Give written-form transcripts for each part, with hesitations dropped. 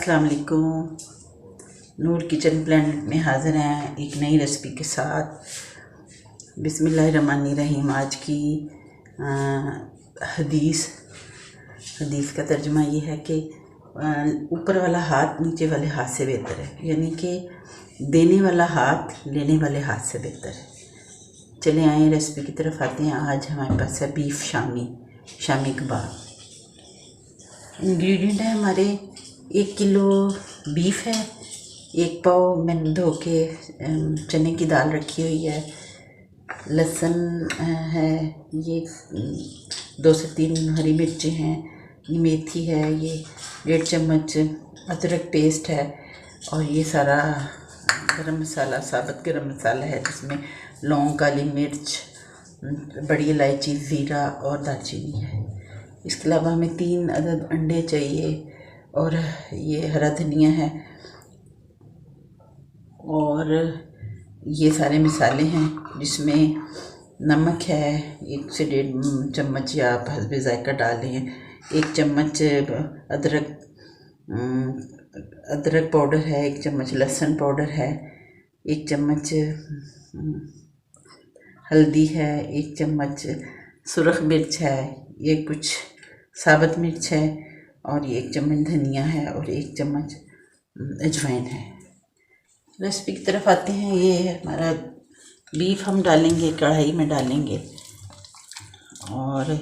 अस्सलाम वालेकुम। नूर kitchen planet में हाज़िर हैं एक नई रेसिपी के साथ। बिस्मिल्लाहिर्रहमानिर्रहीम। आज की हदीस का तर्जुमा ये है कि ऊपर वाला हाथ नीचे वाले हाथ से बेहतर है, यानी कि देने वाला हाथ लेने वाले हाथ से बेहतर है। चले आए रेसिपी की तरफ आते हैं। आज हमारे पास है बीफ शामी कबाब। इंग्रेडिएंट है हमारे 1 किलो बीफ है, 1 पाव मैंने धो के चने की दाल रखी हुई है, लहसुन है, ये 2 से 3 हरी मिर्चें हैं, ये मेथी है, ये 1.5 चम्मच अदरक पेस्ट है, और ये सारा गरम मसाला साबुत गरम मसाला है, जिसमें लौंग, काली मिर्च, बड़ी इलायची, ज़ीरा और दालचीनी है। इसके अलावा हमें 3 अदद अंडे चाहिए, और ये हरा धनिया है, और ये सारे मसाले हैं, जिसमें नमक है 1 से 1.5 चम्मच, या आप हस्बे ज़ायका डालें। 1 चम्मच अदरक पाउडर है, 1 चम्मच लहसुन पाउडर है, 1 चम्मच हल्दी है, 1 चम्मच सुरख मिर्च है, ये कुछ साबुत मिर्च है, और ये 1 चम्मच धनिया है, और 1 चम्मच अजवाइन है। रेसिपी की तरफ आते हैं। ये है हमारा बीफ, हम डालेंगे कढ़ाई में डालेंगे, और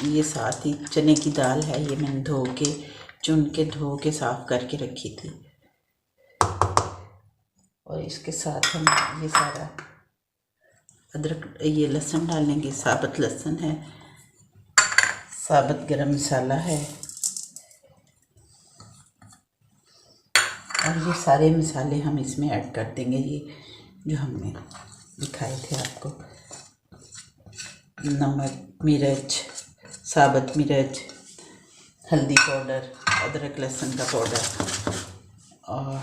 ये साथ ही चने की दाल है, ये मैंने धो के साफ़ करके रखी थी, और इसके साथ हम ये सारा ये लहसुन डालेंगे। साबुत लहसुन है, साबुत गरम मसाला है, और ये सारे मसाले हम इसमें ऐड कर देंगे, ये जो हमने दिखाए थे आपको। नमक, मिर्च, साबुत मिर्च, हल्दी पाउडर, अदरक लहसुन का पाउडर, और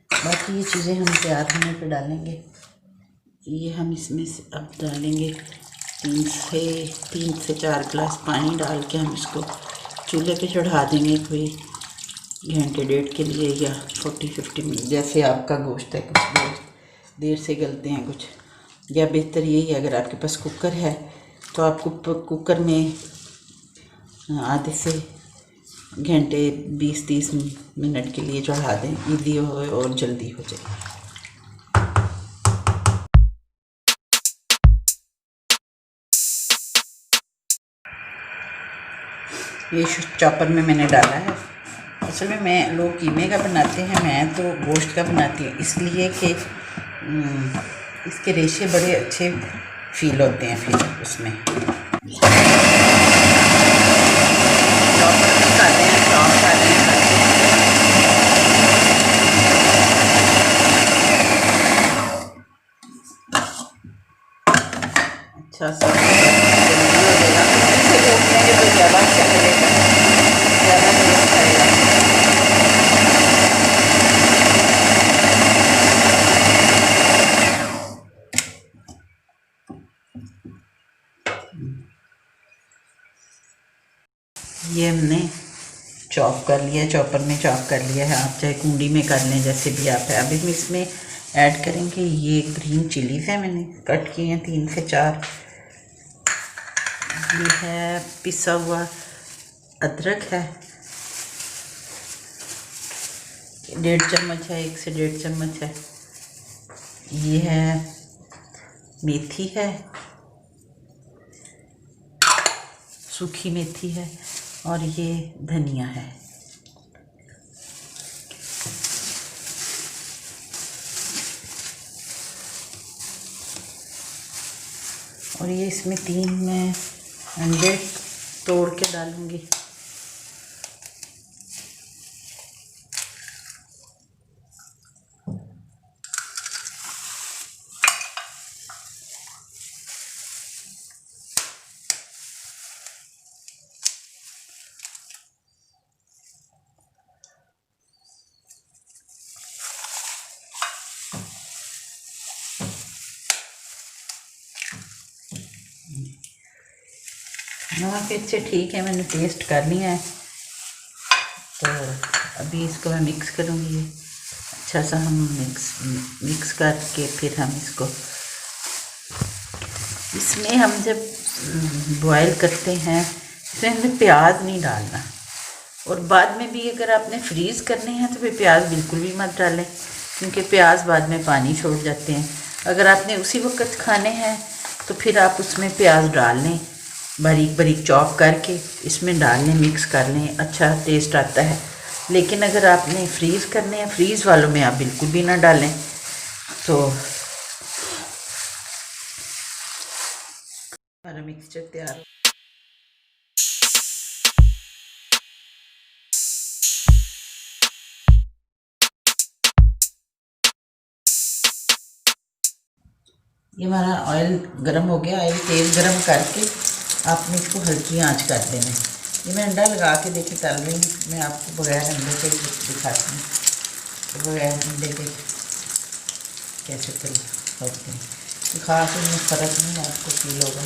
बाकी ये चीज़ें हम तैयार होने पे डालेंगे। ये हम इसमें से अब डालेंगे 3 से 4 गिलास पानी डाल के हम इसको चूल्हे पे चढ़ा देंगे, कोई घंटे डेढ़ के लिए, या 40-50 मिनट, जैसे आपका गोश्त है। कुछ गोश्त देर से गलते हैं, कुछ, या बेहतर यही है अगर आपके पास कुकर है तो आप कुकर में आधे से घंटे 20-30 मिनट के लिए चढ़ा दें, ईज़ी हो और जल्दी हो जाए। ये चॉपर में मैंने डाला है। असल में लोग कीमे का बनाते हैं, मैं तो गोश्त का बनाती हूँ, इसलिए कि इसके रेशे बड़े अच्छे फील होते हैं फिर उसमें। चॉपर में खाते हैं, चॉप खाते हैं। अच्छा सा जल्दी हो जाएगा, इसे रोकने तो ज़्यादा अच्छा लगेगा, ज़्यादा टेस्ट आएगा। ये हमने चॉप कर लिया, चॉपर में चॉप कर लिया है, आप चाहे कुंडी में कर लें, जैसे भी आप है। अभी हम इसमें ऐड करेंगे ये ग्रीन चिलीज़ है, मैंने कट किए हैं 3 से 4। ये है पिसा हुआ अदरक है, 1.5 चम्मच है, 1 से 1.5 चम्मच है। ये है मेथी है, सूखी मेथी है, और ये धनिया है। और ये इसमें 3 मैं अंडे तोड़ के डालूंगी। नमक इससे ठीक है, मैंने टेस्ट कर लिया है। तो अभी इसको मैं मिक्स करूँगी, अच्छा सा हम मिक्स करके फिर हम इसमें हम जब बॉयल करते हैं इसमें हमें प्याज नहीं डालना, और बाद में भी अगर आपने फ्रीज़ करने हैं तो फिर प्याज बिल्कुल भी मत डालें, क्योंकि प्याज बाद में पानी छोड़ जाते हैं। अगर आपने उसी वक्त खाने हैं तो फिर आप उसमें प्याज डाल लें, बारीक बारीक चॉप करके इसमें डाल लें, मिक्स कर लें, अच्छा टेस्ट आता है। लेकिन अगर आपने फ्रीज़ करने हैं, फ्रीज़ वालों में आप बिल्कुल भी ना डालें। तो हमारा मिक्सचर तैयार। ये हमारा ऑयल गर्म हो गया। ऑयल तेल गर्म करके आपने इसको हल्की आंच कर देना है। ये मैं अंडा लगा के देखिए तल रही हूँ, मैं आपको बगैर अंडे के दिखाती हूँ, तो बगैर अंडे के कैसे तल होते हैं। खास इनमें फ़र्क नहीं आपको फील होगा।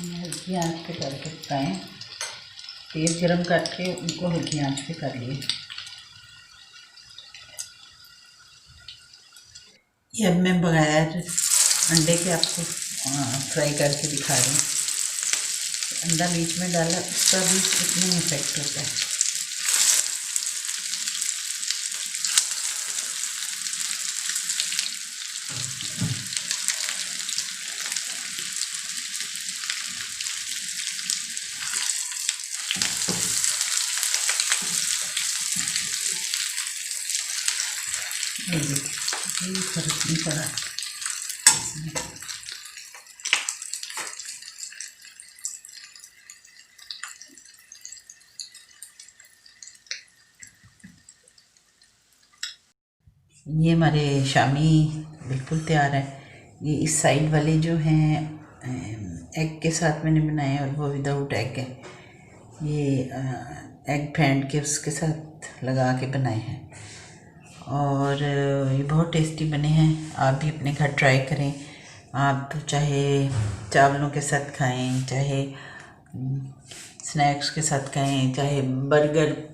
ये हल्की आंच पे करके पकाएं। तेल गरम करके उनको हल्की आंच पे कर लिए। ये अब मैं बगैर अंडे के आपको फ्राई करके दिखा रही हूँ। अंडा बीच में डाला, उसका भी कितने इफेक्ट होता है। ये फर्क नहीं पड़ा इसमें। ये हमारे शामी बिल्कुल तैयार है। ये इस साइड वाले जो हैं एग के साथ मैंने बनाए, और वो विदाउट एग है। ये एग फेंट के उसके साथ लगा के बनाए हैं, और ये बहुत टेस्टी बने हैं। आप भी अपने घर ट्राई करें। आप तो चाहे चावलों के साथ खाएं, चाहे स्नैक्स के साथ खाएं, चाहे बर्गर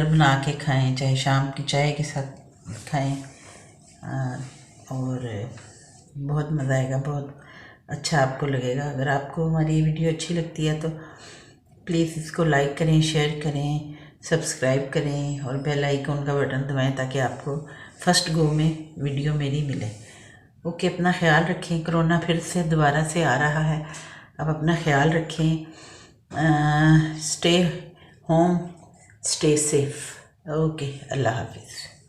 बना के खाएं, चाहे शाम की चाय के साथ खाएं, और बहुत मज़ा आएगा, बहुत अच्छा आपको लगेगा। अगर आपको हमारी वीडियो अच्छी लगती है तो प्लीज़ इसको लाइक करें, शेयर करें, सब्सक्राइब करें और बेल आइकन का बटन दबाएं, ताकि आपको फर्स्ट गो में वीडियो मेरी मिले। ओके, अपना ख्याल रखें। कोरोना फिर से दोबारा से आ रहा है, अब अपना ख्याल रखें। Stay home, stay safe. Okay, अल्लाह हाफिज़।